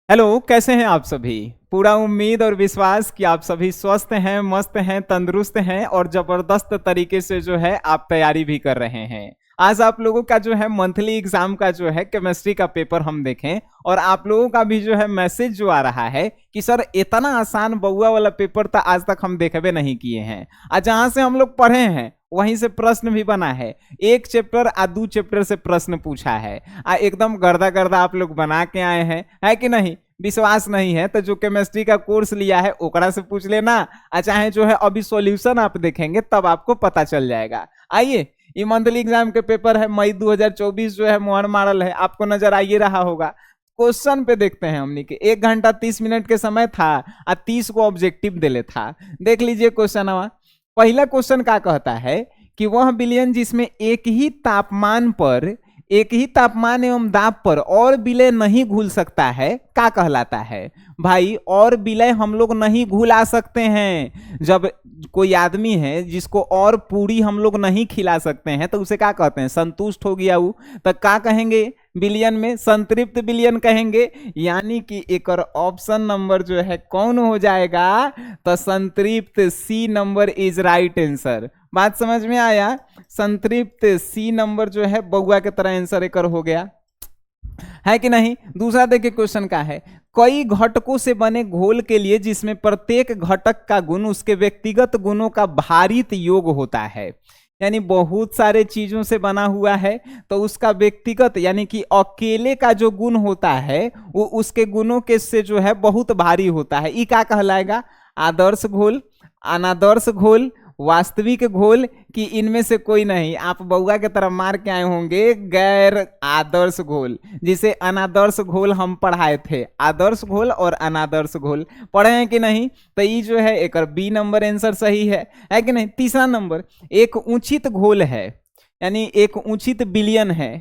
Hello, कैसे हैं आप सभी? पूरा उम्मीद और विश्वास कि आप सभी स्वस्थ हैं, मस्त हैं, तंदुरुस्त हैं और ज़बरदस्त तरीके से जो है आप तैयारी भी कर रहे हैं। आज आप लोगों का जो है मंथली एग्ज़ाम का जो है केमिस्ट्री का पेपर हम देखें और आप लोगों का भी जो है मैसेज जो आ रहा है कि सर इतना आसान बउआ वाला पेपर तो आज तक हम देखबे नहीं किए हैं। जहाँ से हम लोग पढ़े हैं वहीं से प्रश्न भी बना है। एक चैप्टर दू चैप्टर से प्रश्न पूछा है। एकदम गर्दा गर्दा आप लोग बना के आए हैं, है कि नहीं? विश्वास नहीं है तो जो केमिस्ट्री का कोर्स लिया है ओकरा से पूछ लेना। चाहे जो है अभी सॉल्यूशन आप देखेंगे तब आपको पता चल जाएगा। आइए, ये मंथली एग्जाम के पेपर है मई 2024 जो है मोहर मारल है, आपको नजर आइए रहा होगा। क्वेश्चन पे देखते हैं हमनी के 1 घंटा 30 मिनट के समय था और 30 को ऑब्जेक्टिव दिले था। देख लीजिए क्वेश्चन। पहला क्वेश्चन क्या कहता है कि वह विलयन जिसमें एक ही तापमान एवं दाब पर और विलय नहीं घुल सकता है क्या कहलाता है? भाई, और विलय हम लोग नहीं घुला सकते हैं। जब कोई आदमी है जिसको और पूरी हम लोग नहीं खिला सकते हैं तो उसे क्या कहते हैं? संतुष्ट हो गया वो, तो क्या कहेंगे? विलयन में संतृप्त विलयन कहेंगे। यानी कि एक और ऑप्शन नंबर जो है कौन हो जाएगा? तो संतृप्त, C number is right answer. बात समझ में आया? संतृप्त सी नंबर जो है बउआ के तरह आंसर एक हो गया, है कि नहीं? दूसरा देखिए क्वेश्चन का है, कई घटकों से बने घोल के लिए जिसमें प्रत्येक घटक का गुण उसके व्यक्तिगत गुणों का भारित योग होता है। यानी बहुत सारे चीजों से बना हुआ है तो उसका व्यक्तिगत यानी कि अकेले का जो गुण होता है वो उसके गुणों के से जो है बहुत भारी होता है। ये क्या कहलाएगा? आदर्श घोल, अनादर्श घोल, वास्तविक घोल, कि इनमें से कोई नहीं? आप बउआ के तरफ मार के आए होंगे गैर आदर्श घोल, जिसे अनादर्श घोल हम पढ़ाए थे। आदर्श घोल और अनादर्श घोल पढ़े हैं कि नहीं? तो ये जो है एक बी नंबर आंसर सही है कि नहीं? तीसरा नंबर, एक उचित घोल है यानी एक उचित विलयन है।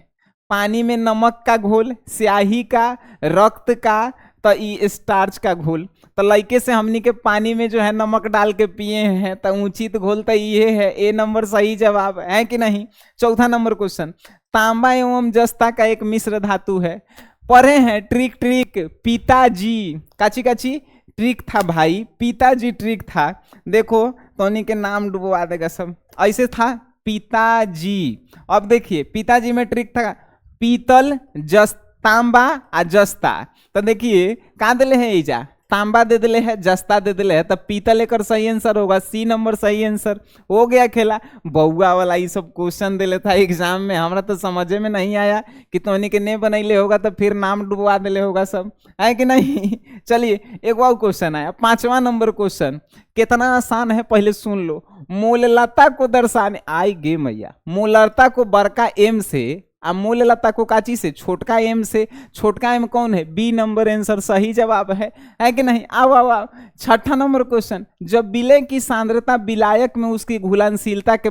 पानी में नमक का घोल, स्याही का, रक्त का, तो ई स्टार्च का घोल। तो लड़के से हमनी के पानी में जो है नमक डाल के पिए हैं तो उचित घोल तो ये है। ए नंबर सही जवाब है कि नहीं? चौथा नंबर क्वेश्चन, तांबा एवं जस्ता का एक मिश्र धातु है। पढ़े हैं ट्रिक ट्रिक पिताजी, काची काची ट्रिक था भाई, पिताजी ट्रिक था। देखो तोनी के नाम डुबवा देगा सब, ऐसे था पिताजी। अब देखिए पिताजी में ट्रिक था पीतल, जस, तांबा आ जस्ता। तो देखिए कहाँ दिले है ईजा, तांबा दे दिले है, जस्ता दे दिले है, तब पीतल एक सही आंसर होगा। सी नंबर सही आंसर हो गया। खेला बउआ वाला ये सब क्वेश्चन दिले था एग्जाम में, हमरा तो समझे में नहीं आया कि तोनी के ने बनैले होगा तो फिर नाम डुबवा दिले होगा सब, है कि नहीं? चलिए एक और क्वेश्चन आया, 5वां नंबर क्वेश्चन। कितना आसान है पहले सुन लो। मूललता को दर्शाने, आई गे मैया, मूललता को बड़का एम से, अब मूललता को काची से? छोटका एम से। छोटका एम कौन है? बी नंबर आंसर सही जवाब है कि नहीं? आओ आओ आओ। छठा नंबर क्वेश्चन, जब विलय की सांद्रता विलायक में उसकी घुलनशीलता के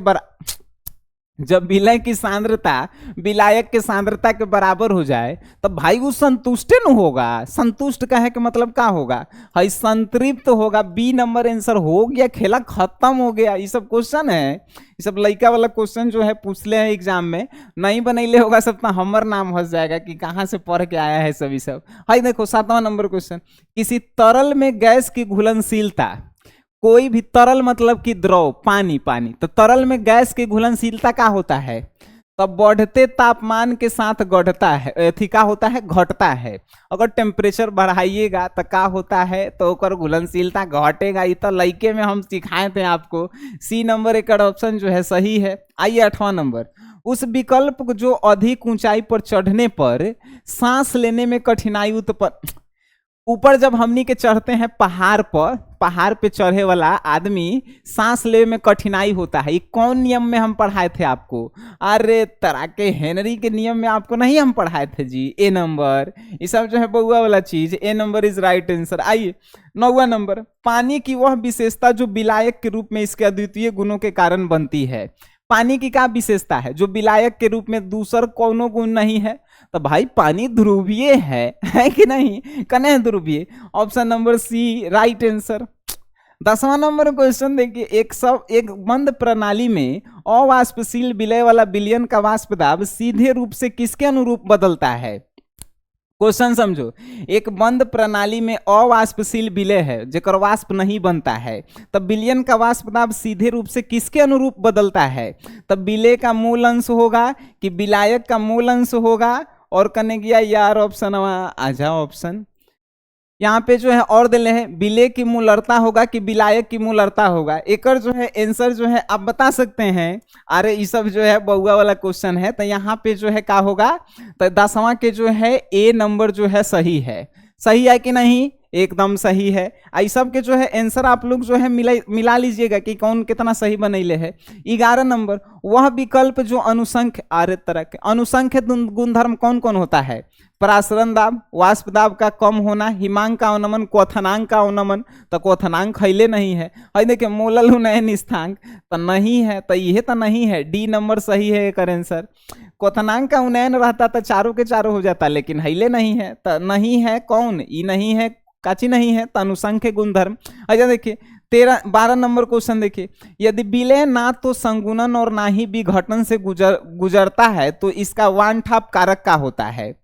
जब विलय की सांद्रता विलायक के सांद्रता के बराबर हो जाए तो भाई वो संतुष्ट न होगा। संतुष्ट का है कि मतलब क्या होगा? है संतृप्त होगा। बी नंबर आंसर हो गया। खेला खत्म हो गया। ये सब क्वेश्चन है, ये सब लड़का वाला क्वेश्चन जो है पूछले हैं एग्जाम में, नहीं बनैले होगा सब तो हमर नाम हंस जाएगा कि कहाँ से पढ़ के आया है सभी सब। है देखो 7वां नंबर क्वेश्चन, किसी तरल में गैस की घुलनशीलता, कोई भी तरल मतलब कि द्रव, पानी, पानी, तो तरल में गैस की घुलनशीलता क्या होता है? तब बढ़ते तापमान के साथ घटता है, अथी का होता है, घटता है। अगर टेम्परेचर बढ़ाइएगा तो क्या होता है? तो ओकर घुलनशीलता घटेगा। ये तो लइके में हम सिखाए थे आपको। सी नंबर एक ऑप्शन जो है सही है। आइए 8वां नंबर, उस विकल्प को जो अधिक ऊंचाई पर चढ़ने पर सांस लेने में कठिनाई उत्पन्न, ऊपर जब हमनी के चढ़ते हैं पहाड़ पर, पहाड़ पे चढ़े वाला आदमी सांस लेने में कठिनाई होता है। ये कौन नियम में हम पढ़ाए थे आपको? अरे तरह के हेनरी के नियम में आपको नहीं हम पढ़ाए थे जी। ए नंबर, ये सब जो है बउआ वाला चीज, ए नंबर इज राइट आंसर। आइए 9वां नंबर, पानी की वह विशेषता जो विलायक के रूप में इसके अद्वितीय गुणों के कारण बनती है। पानी की क्या विशेषता है जो विलायक के रूप में दूसर कोनो गुण नहीं है? तो भाई पानी ध्रुवीय है कि नहीं? कने ध्रुवीय, option number C right answer. 10वां नंबर क्वेश्चन देखिए, एक बंद प्रणाली में अवाष्पशील विलय वाला विलयन का वाष्प दाब सीधे रूप से किसके अनुरूप बदलता है? क्वेश्चन समझो, एक बंद प्रणाली में अवाष्पशील विलय है जेकर वाष्प नहीं बनता है, तब विलयन का वाष्प दाब सीधे रूप से किसके अनुरूप बदलता है? तब विलय का मूल अंश होगा कि विलायक का मूल अंश होगा? और करने गया यार ऑप्शन आ जाओ ऑप्शन यहाँ पे जो है और दिले हैं, विलय की मूलरता होगा कि विलायक की मूलरता होगा? एकर जो है आंसर जो है आप बता सकते हैं। अरे ये सब जो है बउआ वाला क्वेश्चन है, तो यहाँ पे जो है क्या होगा, तो 10वां के जो है ए नंबर जो है सही है। सही है कि नहीं? एकदम सही है। आई सब के जो है आंसर आप लोग जो है मिला लीजिएगा कि कौन कितना सही बनैले है। 11 नंबर, वह विकल्प जो अनुसंख्य आरे तरह के अनुसंख्य गुणधर्म कौन कौन होता है? परासरण दाब, वाष्प दाब का कम होना, हिमांक का अवनमन, क्वथनांक का अवनमन। तो क्वथनांक खैले नहीं है। है देखिए मोलल उन्नयन स्थान तो नहीं है, तो यह तो नहीं है। डी नंबर सही है एक आंसर। क्वथनांक का उन्नयन रहता तो चारों के चारों हो जाता, लेकिन हैले नहीं है, तो नहीं है कौन? ई नहीं है, काची नहीं है, तो अनुसंख्य गुणधर्म। अच्छा देखिए 12 नंबर क्वेश्चन देखिए, यदि विलय ना तो संगुणन और ना ही विघटन से गुजरता है तो इसका वानठाप कारक का होता है?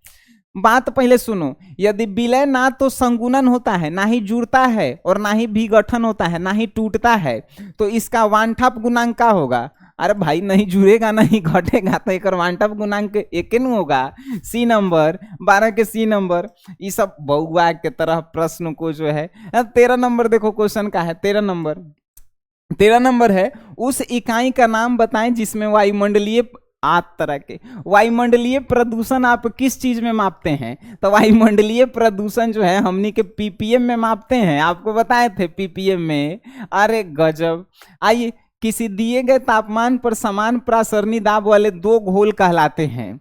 बात पहले सुनो, यदि विलय ना तो संगुणन होता है, ना ही जुड़ता है, और ना ही विघटन होता है, ना ही टूटता है, तो इसका वानठाप गुणांक का होगा? अरे भाई नहीं जुड़ेगा नहीं घटेगा तो एक वानठाप गुणांक एक होगा। सी नंबर 12 के सी नंबर। ये सब बउआ के तरह प्रश्न को जो है 13 नंबर देखो क्वेश्चन का है। 13 नंबर है, उस इकाई का नाम बताएं जिसमें वायुमंडलीय तरह के वायुमंडलीय प्रदूषण आप किस चीज में मापते हैं? तो वायुमंडलीय प्रदूषण जो है हमनी के पीपीएम में मापते हैं, आपको बताए थे पीपीएम में। अरे गजब। आइए, किसी दिए गए तापमान पर समान प्रासरणी दाब वाले दो घोल कहलाते हैं।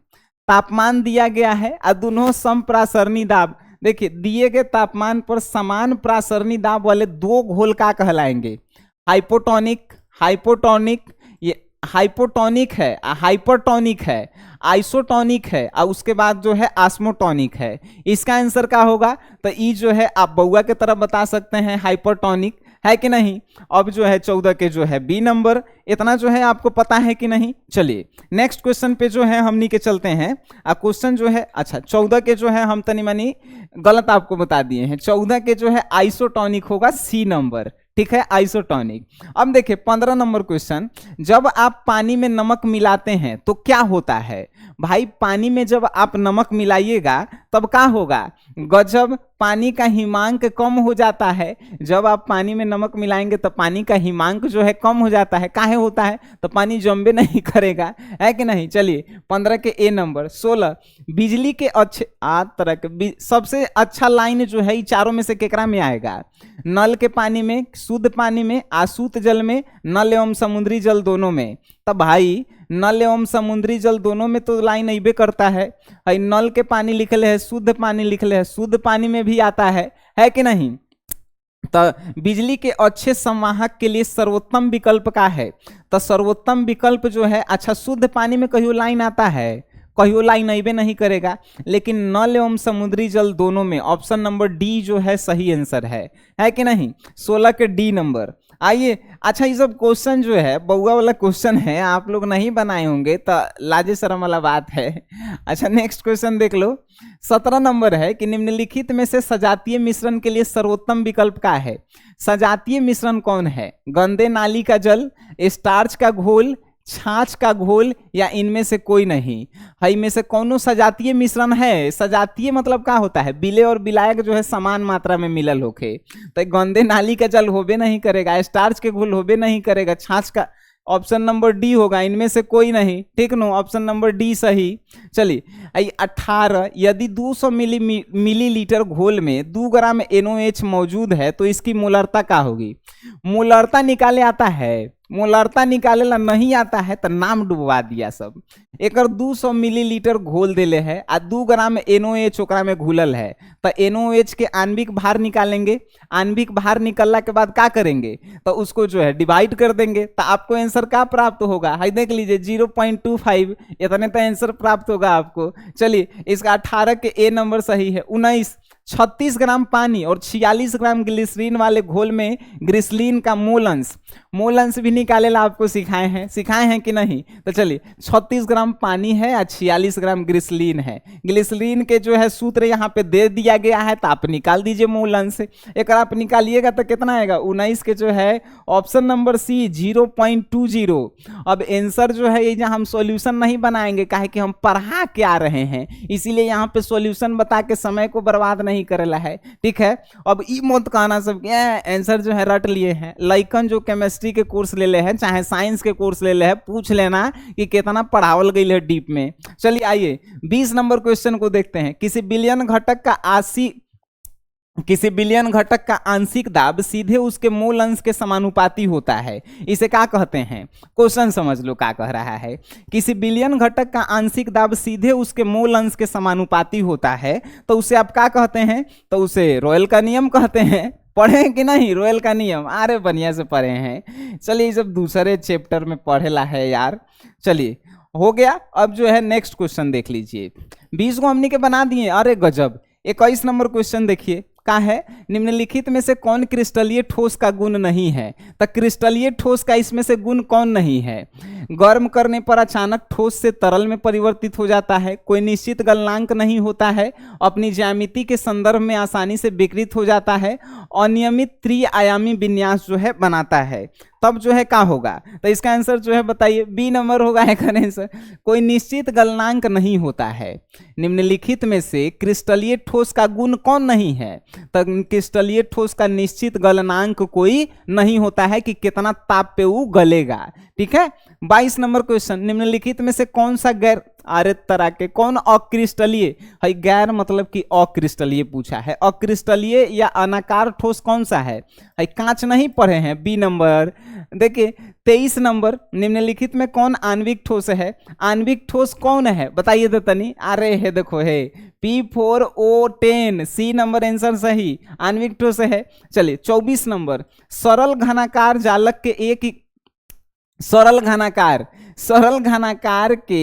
तापमान दिया गया है और दोनों सम प्रासरणी दाब। देखिए दिए गए तापमान पर समान प्रासरणी दाब वाले दो घोल का कहलाएंगे? हाइपोटोनिक, ये हाइपोटोनिक है, हाइपरटोनिक है, आइसोटोनिक है, और उसके बाद जो है आस्मोटोनिक है। इसका आंसर क्या होगा? तो ई जो है आप बउआ के तरफ बता सकते हैं, हाइपरटोनिक है कि नहीं। अब जो है 14 के जो है बी नंबर, इतना जो है आपको पता है कि नहीं। चलिए नेक्स्ट क्वेश्चन पे जो है हमनी के चलते हैं। क्वेश्चन जो है अच्छा 14 के जो है हम तनी मनी गलत आपको बता दिए हैं। 14 के जो है आइसोटोनिक होगा, सी नंबर, ठीक है, आइसोटोनिक। अब देखिए 15 नंबर क्वेश्चन, जब आप पानी में नमक मिलाते हैं तो क्या होता है? भाई पानी में जब आप नमक मिलाइएगा तब क्या होगा? गजब, पानी का हिमांक कम हो जाता है। जब आप पानी में नमक मिलाएंगे तो पानी का हिमांक जो है कम हो जाता है। काहे होता है? तो पानी जम्बे नहीं करेगा, है कि नहीं। चलिए 15 के ए नंबर। 16, बिजली के अच्छे तरह के सबसे अच्छा लाइन जो है चारों में से केकरा में आएगा? नल के पानी में, शुद्ध पानी में, आसूत जल में, नल एवं समुद्री जल दोनों में। तब भाई नल एवं समुद्री जल दोनों में तो लाइन अबे करता है। नल के पानी लिखले है, शुद्ध पानी लिखले है, शुद्ध पानी में भी आता है कि नहीं। तो बिजली के अच्छे संवाहक के लिए सर्वोत्तम विकल्प का है? तो सर्वोत्तम विकल्प जो है, अच्छा शुद्ध पानी में कहियो लाइन आता है? कहियो लाइन अबे नहीं करेगा, लेकिन नल एवं समुद्री जल दोनों में ऑप्शन नंबर डी जो है सही आंसर है कि नहीं। 16 के डी नंबर। आइए अच्छा ये सब क्वेश्चन जो है बउआ वाला क्वेश्चन है, आप लोग नहीं बनाए होंगे तो लाजे शर्म वाला बात है। अच्छा नेक्स्ट क्वेश्चन देख लो। 17 नंबर है कि निम्नलिखित में से सजातीय मिश्रण के लिए सर्वोत्तम विकल्प का है? सजातीय मिश्रण कौन है? गंदे नाली का जल, स्टार्च का घोल, छाछ का घोल, या इनमें से कोई नहीं। है में से कौनो सजातीय मिश्रण है? सजातीय मतलब क्या होता है? विलय और विलायक जो है समान मात्रा में मिलल होके, तो गंदे नाली का जल होबे नहीं करेगा, स्टार्च के घोल होबे नहीं करेगा, छाछ का ऑप्शन नंबर डी होगा, इनमें से कोई नहीं, ठीक नो, ऑप्शन नंबर डी सही। चलिए 18, यदि 200 मिलीलीटर घोल में 2 ग्राम NaOH मौजूद है तो इसकी मोलरता क्या होगी? मोलरता निकाले आता है? मोलरता निकाले ला नहीं आता है तो नाम डुबवा दिया सब। एक 200 मिलीलीटर घोल देले है आ 2 ग्राम NaOH ओकरा में घुलल है, तो NaOH के आणविक भार निकालेंगे। आणविक भार निकलने के बाद क्या करेंगे? तो उसको जो है डिवाइड कर देंगे, तो आपको आंसर क्या प्राप्त होगा? हाई देख लीजिए 0.25, इतने तो आंसर प्राप्त होगा आपको। चलिए इसका 18 के ए नंबर सही है। 19, 36 ग्राम पानी और 46 ग्राम ग्लिसरीन वाले घोल में ग्लिसरीन का मोल अंश भी निकाले ला आपको सिखाए हैं कि नहीं? तो चलिए 36 ग्राम पानी है और 46 ग्राम ग्लिसरीन है। ग्लिसरीन के जो है सूत्र यहाँ पे दे दिया गया है, तो आप निकाल दीजिए मूल अंश से। एक आप निकालिएगा तो कितना आएगा? 19 के जो है ऑप्शन नंबर सी 0.20। अब आंसर जो है ये हम सॉल्यूशन नहीं बनाएंगे, काहे कि हम पढ़ा के आ रहे हैं, इसीलिए यहाँ पे सॉल्यूशन बता के समय को बर्बाद नहीं करेला है। ठीक है, अब ई मत कहना सब आंसर जो है रट लिए हैं। लइकन जो केमिस्ट्री के कोर्स ले ले हैं, चाहे साइंस के कोर्स ले ले हैं, पूछ लेना कि कितना पढ़ावल गई है डीप में। चलिए आइए 20 नंबर क्वेश्चन को देखते हैं। किसी बिलियन घटक का आंशिक दाब सीधे उसके मूल अंश के समानुपाती होता है, इसे क्या कहते हैं? क्वेश्चन समझ लो क्या कह रहा है। किसी बिलियन घटक का आंशिक दाब सीधे उसके मूल अंश के समानुपाती होता है, तो उसे आप क्या कहते हैं? तो उसे रॉयल का नियम कहते हैं। पढ़े कि नहीं रॉयल का नियम? अरे बढ़िया से पढ़े हैं। चलिए सब दूसरे चैप्टर में पढ़ेला है यार। चलिए हो गया। अब जो है नेक्स्ट क्वेश्चन देख लीजिए। 20 को हमने के बना दिए, अरे गजब। 21 नंबर क्वेश्चन देखिए का है, निम्नलिखित में से कौन क्रिस्टलीय ठोस का गुण नहीं है? तो क्रिस्टलीय ठोस का इसमें से गुण कौन नहीं है? गर्म करने पर अचानक ठोस से तरल में परिवर्तित हो जाता है, कोई निश्चित गलनांक नहीं होता है, अपनी ज्यामिति के संदर्भ में आसानी से विकृत हो जाता है, अनियमित त्रिआयामी विन्यास जो है बनाता है। तब जो है क्या होगा? तो इसका आंसर जो है बताइए, बी नंबर होगा आंसर। कोई निश्चित गलनांक नहीं होता है। निम्नलिखित में से क्रिस्टलीय ठोस का गुण कौन नहीं है? तो क्रिस्टलीय ठोस का निश्चित गलनांक कोई नहीं होता है कि कितना ताप पे वो गलेगा। ठीक है। 22 नंबर क्वेश्चन, निम्नलिखित में से कौन सा गैर अरे तरह के कौन अक्रिस्टलीय है? गैर मतलब कि अक्रिस्टलीय पूछा है। अक्रिस्टलीय या अनाकार ठोस कौन सा है? कांच नहीं पढ़े हैं? B number. देखिए 23 नंबर, निम्नलिखित में कौन आणविक ठोस है? आणविक ठोस कौन है बताइए तो तनी। अरे है देखो है P4O10, सी नंबर आंसर सही, आणविक ठोस है। चलिए 24 नंबर, सरल घनाकार जालक के सरल घनाकार के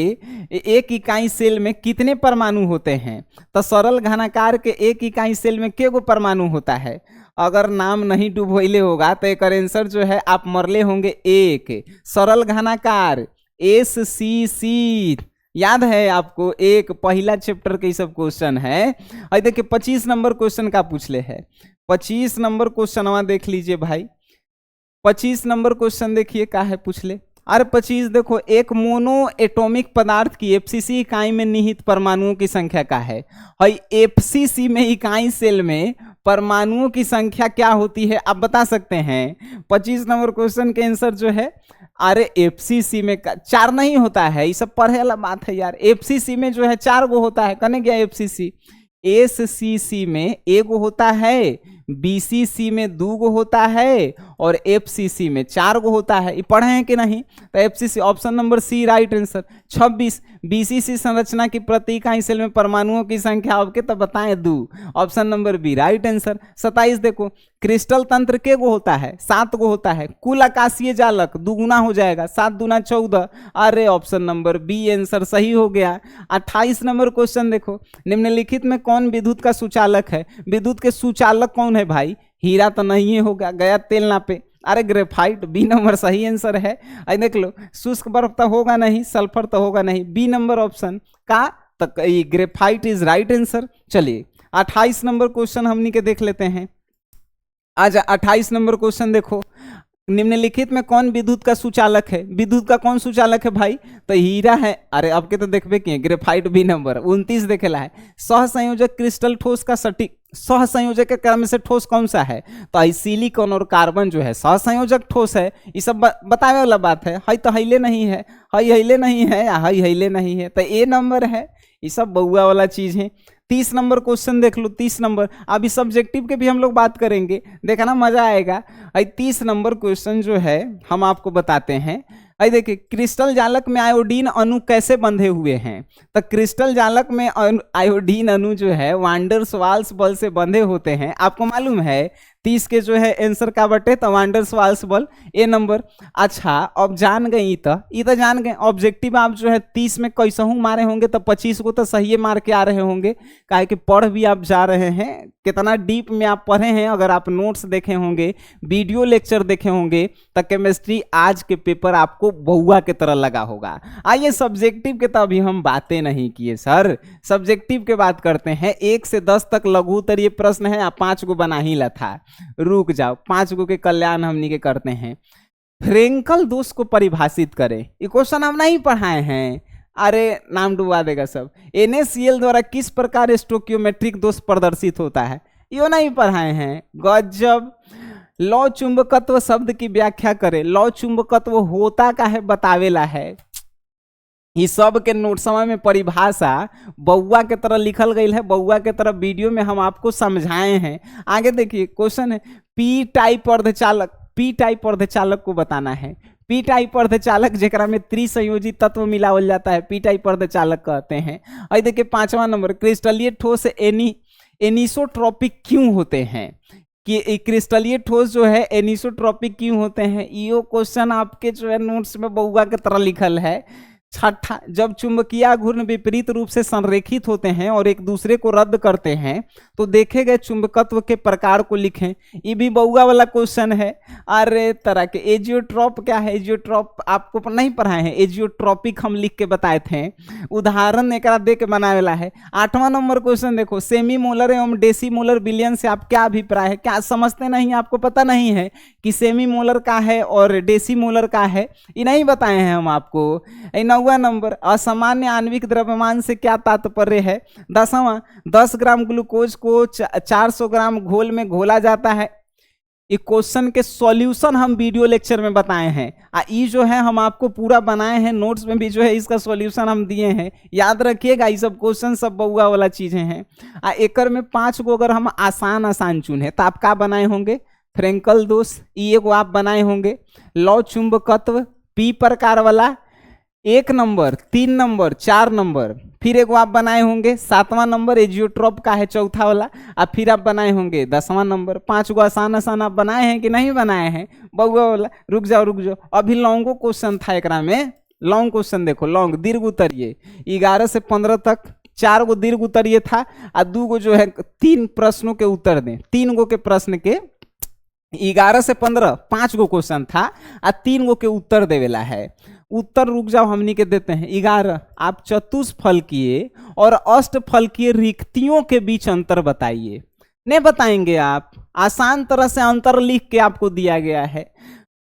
एक इकाई सेल में कितने परमाणु होते हैं? तो सरल घनाकार के एक इकाई सेल में कितने परमाणु होता है? अगर नाम नहीं डुबोइले होगा तो एक आंसर जो है आप मरले होंगे एक। सरल घनाकार SCC याद है आपको? एक पहला चैप्टर के सब क्वेश्चन है। और देखिए 25 नंबर क्वेश्चन का पूछ ले है। 25 नंबर क्वेश्चन देख लीजिए भाई। 25 नंबर क्वेश्चन देखिए क्या है पूछ ले। अरे 25 देखो, एक मोनो एटॉमिक पदार्थ की FCC इकाई में निहित परमाणुओं की संख्या क्या है? और FCC में इकाई सेल में परमाणुओं की संख्या क्या होती है आप बता सकते हैं? 25 नंबर क्वेश्चन के आंसर जो है, अरे FCC में 4 नहीं होता है, ये सब पढ़े वाला बात है यार। FCC में जो है 4 गो होता है। कने गया FCC? SCC में 1 गो होता है, BCC में 2 गो होता है और FCC में 4 गो होता है। ये पढ़े हैं कि नहीं? तो FCC option number C right answer. 26, BCC संरचना की प्रति इकाई सेल में परमाणुओं की संख्या आपके तो बताएं 2, option number B right answer. 27 देखो, क्रिस्टल तंत्र के गो होता है? 7 गो होता है। कुल आकाशीय जालक दुगुना हो जाएगा, 7 दूना 14। अरे ऑप्शन नंबर बी आंसर सही हो गया। 28 नंबर क्वेश्चन देखो, निम्नलिखित में कौन विद्युत का सुचालक है? विद्युत के सुचालक कौन है भाई? हीरा तो नहीं होगा, गया तेल नापे। अरे ग्रेफाइट, बी नंबर सही आंसर है। आई देख लो, शुष्क बर्फ तो होगा नहीं, सल्फर तो होगा नहीं, बी नंबर ऑप्शन का तो ग्रेफाइट इज राइट आंसर। चलिए 28 नंबर क्वेश्चन हमनी के देख लेते हैं। आज 28 नंबर क्वेश्चन देखो, निम्नलिखित में कौन विद्युत का सुचालक है? विद्युत का कौन सुचालक है भाई? तो हीरा है। अरे अब के तो देखबे किए, ग्रेफाइट बी नंबर। 29 देखेला है, सहसंयोजक क्रिस्टल ठोस का सटीक सहसंयोजक के क्रम से ठोस कौन सा है? तो सिलिकॉन और कार्बन जो है सहसंयोजक ठोस है। ये सब बतावे वाला बात है। हई तो हईले नहीं है, हई हईले नहीं है, या हई हईले नहीं है, तो ए नंबर है। ये सब बउआ वाला चीज है। 30 नंबर क्वेश्चन देख लो। 30 नंबर, अभी सब्जेक्टिव के भी हम लोग बात करेंगे, देखा ना मजा आएगा। 30 नंबर क्वेश्चन जो है हम आपको बताते हैं। देखिए, क्रिस्टल जालक में आयोडीन अणु कैसे बंधे हुए हैं? तो क्रिस्टल जालक में आयोडीन अणु जो है वांडर्स वाल्स बल से बंधे होते हैं। आपको मालूम है 30 के जो है आंसर का बटे तो वांडर्स वाल्स बल, ए नंबर। अच्छा अब जान गए, ये तो जान गए। ऑब्जेक्टिव आप जो है 30 में कैसहू मारे होंगे तो 25 को तो सही मार के आ रहे होंगे, काहे कि पढ़ भी आप जा रहे हैं, कितना डीप में आप पढ़े हैं। अगर आप नोट्स देखे होंगे, वीडियो लेक्चर देखे होंगे, तो केमिस्ट्री आज के पेपर आपको बउआ की तरह लगा होगा। आइए सब्जेक्टिव के तो अभी हम बातें नहीं किए सर, सब्जेक्टिव के बात करते हैं। 1 से 10 तक लघु उत्तरीय प्रश्न है, आप 5 गो बना ही ला था। रुक जाओ, 5 गो के कल्याण हमनी के करते हैं। फ्रेंकल दोष को परिभाषित करें, ये क्वेश्चन हम नहीं पढ़ाए हैं। अरे नाम डुबा देगा सब। NaCl द्वारा किस प्रकार स्टोकियोमेट्रिक दोष प्रदर्शित होता है, यो नहीं पढ़ाए हैं। गजब। लौ चुंबकत्व शब्द की व्याख्या करें, लौ चुंबकत्व होता का है बतावेला है। ये सब के नोट्सवा में परिभाषा बउआ के तरह लिखल गई है, बउआ के तरह वीडियो में हम आपको समझाए हैं। आगे देखिए क्वेश्चन है, पी टाइप अर्धचालक को बताना है। पी टाइप अर्धचालक जेकरा में त्रिसंयोजी तत्व मिलावल जाता है, पी टाइप अर्धचालक कहते हैं। और देखिए 5वां नंबर, क्रिस्टलीय ठोस एनिसोट्रॉपिक क्यों होते हैं, कि क्रिस्टलीय ठोस जो है एनिसोट्रॉपिक क्यों होते हैं। यो क्वेश्चन आपके जो है नोट्स में बउआ की तरह लिखल है। 6ठा, जब चुंबकीय घूर्ण विपरीत रूप से संरेखित होते हैं और एक दूसरे को रद्द करते हैं तो देखे गए चुंबकत्व के प्रकार को लिखें। ये भी बउआ वाला क्वेश्चन है। अरे तरह के एजियोट्रॉप क्या है, एजियोट्रॉप आपको नहीं पढ़ाए हैं, एजियोट्रॉपिक हम लिख के बताए थे, उदाहरण एक दे के बनावेला है। 8वां नंबर क्वेश्चन देखो, सेमी मोलर एवं डेसीमोलर विलयन से आप क्या अभिप्राय है, क्या समझते नहीं, आपको पता नहीं है कि सेमी मोलर का है और डेसीमोलर का है, ये नहीं बताए हैं हम आपको। 9वां नंबर, असामान्य आणविक द्रव्यमान से क्या तात्पर्य है। 10वां, 10 ग्राम ग्लूकोज को 400 ग्राम घोल में घोला जाता है। ये क्वेश्चन के सॉल्यूशन हम वीडियो लेक्चर में बताए हैं। ये जो है हम आपको पूरा बनाए हैं, नोट्स में भी जो है इसका सॉल्यूशन हम दिए हैं, याद रखिएगा। ये सब क्वेश्चन सब बउआ वाला चीजें हैं। एकर में 5 गो अगर हम आसान चुने तो आप क्या बनाए होंगे, फ्रेंकल दोष, ये को आप बनाए होंगे। लौ चुंबकत्व पी प्रकार वाला 1 नंबर, 3 नंबर, 4 नंबर, फिर एक आप बनाए होंगे 7वां नंबर एजियोट्रॉप का है चौथा वाला, और फिर आप बनाए होंगे 10वां नंबर। 5 गो आसान आप बनाए हैं कि नहीं बनाए हैं बउआ वाला। रुक जाओ, अभी लॉन्गो क्वेश्चन था एकरा में। लॉन्ग क्वेश्चन देखो, लॉन्ग दीर्घ उत्तरीय 11 से 15 तक 4 गो दीर्घ उत्तरीय था, और 2 गो जो है 3 प्रश्नों के उत्तर दें। 3 गो के प्रश्न के 11 से 15 5 गो क्वेश्चन था, और 3 गो के उत्तर देवेला है। उत्तर रुक जाओ हमनी के देते हैं। 11, आप चतुष्फलकीय और अष्टफलकीय रिक्तियों के बीच अंतर बताइए। नहीं बताएंगे आप, आसान तरह से अंतर लिख के आपको दिया गया है।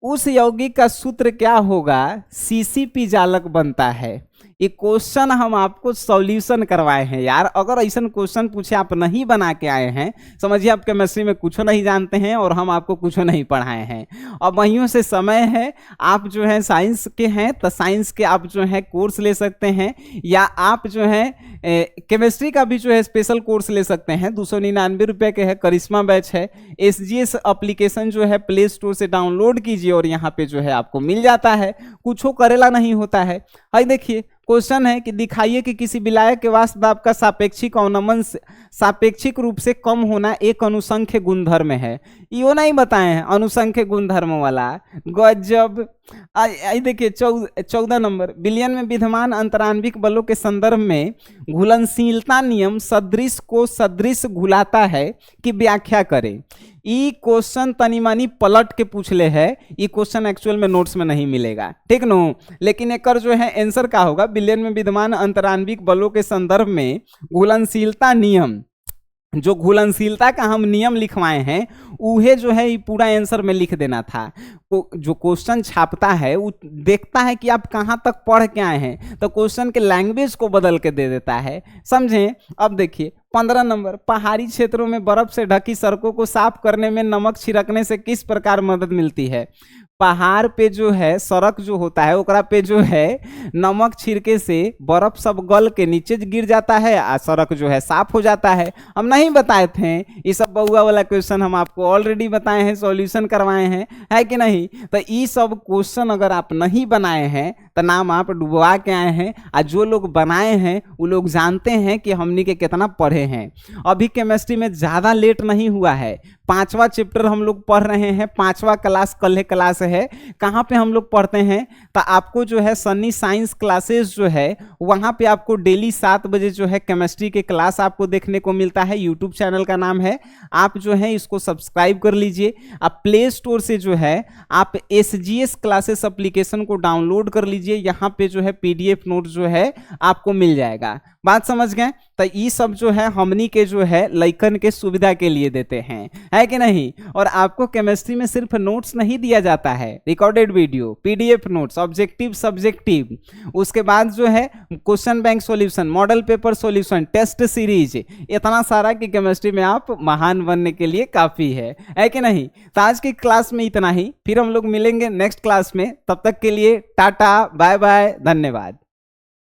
उस यौगिक का सूत्र क्या होगा, CCP जालक बनता है। ये क्वेश्चन हम आपको सॉल्यूशन करवाए हैं यार। अगर ऐसा क्वेश्चन पूछे आप नहीं बना के आए हैं, समझिए आप केमिस्ट्री में कुछ नहीं जानते हैं और हम आपको कुछ नहीं पढ़ाए हैं। अब वहीं से समय है, आप जो है साइंस के हैं तो साइंस के आप जो है कोर्स ले सकते हैं, या आप जो है केमिस्ट्री का भी जो है स्पेशल कोर्स ले सकते हैं। 299 रुपये के है, करिश्मा बैच है। SGS एप्लीकेशन जो है प्ले स्टोर से डाउनलोड कीजिए और यहाँ पे जो है आपको मिल जाता है, कुछ करेला नहीं होता है। हाई देखिए क्वेश्चन है कि दिखाइए कि किसी विलायक के वाष्प दाब का सापेक्षिक अवनमन सापेक्षिक रूप से कम होना एक अनुसंख्य गुणधर्म है। यो नहीं बताए हैं अनुसंख्य गुणधर्म वाला। गजब। देखिए 14 नंबर, विलयन में विद्यमान अंतराण्विक बलों के संदर्भ में घुलनशीलता नियम सदृश को सदृश घुलाता है कि व्याख्या करें। ई क्वेश्चन तनी मनी पलट के पूछ ले है, ये क्वेश्चन एक्चुअल में नोट्स में नहीं मिलेगा, ठीक नो। लेकिन एक जो है आंसर का होगा, विलयन में विद्यमान अंतराण्विक बलों के संदर्भ में घुलनशीलता नियम, जो घुलनशीलता का हम नियम लिखवाए हैं उहे जो है ये पूरा आंसर में लिख देना था। जो क्वेश्चन छापता है वो देखता है कि आप कहाँ तक पढ़ के आए हैं, तो क्वेश्चन के लैंग्वेज को बदल के दे देता है, समझें। अब देखिए 15 नंबर, पहाड़ी क्षेत्रों में बर्फ से ढकी सड़कों को साफ करने में नमक छिड़कने से किस प्रकार मदद मिलती है। पहाड़ पे जो है सड़क जो होता है ओकरा पे जो है नमक छिड़के से बर्फ सब गल के नीचे गिर जाता है और सड़क जो है साफ हो जाता है। हम नहीं बताए थे ये सब बउआ वाला क्वेश्चन, हम आपको ऑलरेडी बताए हैं, सॉल्यूशन करवाए हैं, है कि नहीं। तो ये सब क्वेश्चन अगर आप नहीं बनाए हैं तो नाम आप डुबवा के आए हैं, और जो लोग बनाए हैं वो लोग जानते हैं कि हमनी के कितना पढ़े हैं। अभी केमिस्ट्री में ज़्यादा लेट नहीं हुआ है, 5वां चैप्टर हम लोग पढ़ रहे हैं, 5वां क्लास कल क्लास है। कहाँ पे हम लोग पढ़ते हैं, तो आपको जो है सन्नी साइंस क्लासेस जो है वहाँ पे आपको डेली 7 बजे जो है केमिस्ट्री के क्लास आपको देखने को मिलता है। यूट्यूब चैनल का नाम है, आप जो है इसको सब्सक्राइब कर लीजिए। आप प्ले स्टोर से जो है आप SGS क्लासेस एप्लीकेशन को डाउनलोड कर लीजिए, यहाँ पे जो है PDF नोट जो है आपको मिल जाएगा। बात समझ गए? तो ये सब जो है हमनी के जो है लइकन के सुविधा के लिए देते हैं, है कि नहीं। और आपको केमिस्ट्री में सिर्फ नोट्स नहीं दिया जाता है, recorded video, PDF notes, objective subjective, उसके बाद जो है question bank solution, model paper solution, test series, इतना सारा कि केमिस्ट्री में आप महान बनने के लिए काफी है कि नहीं। तो आज की क्लास में इतना ही, फिर हम लोग मिलेंगे नेक्स्ट क्लास में। तब तक के लिए टाटा बाय बाय, धन्यवाद।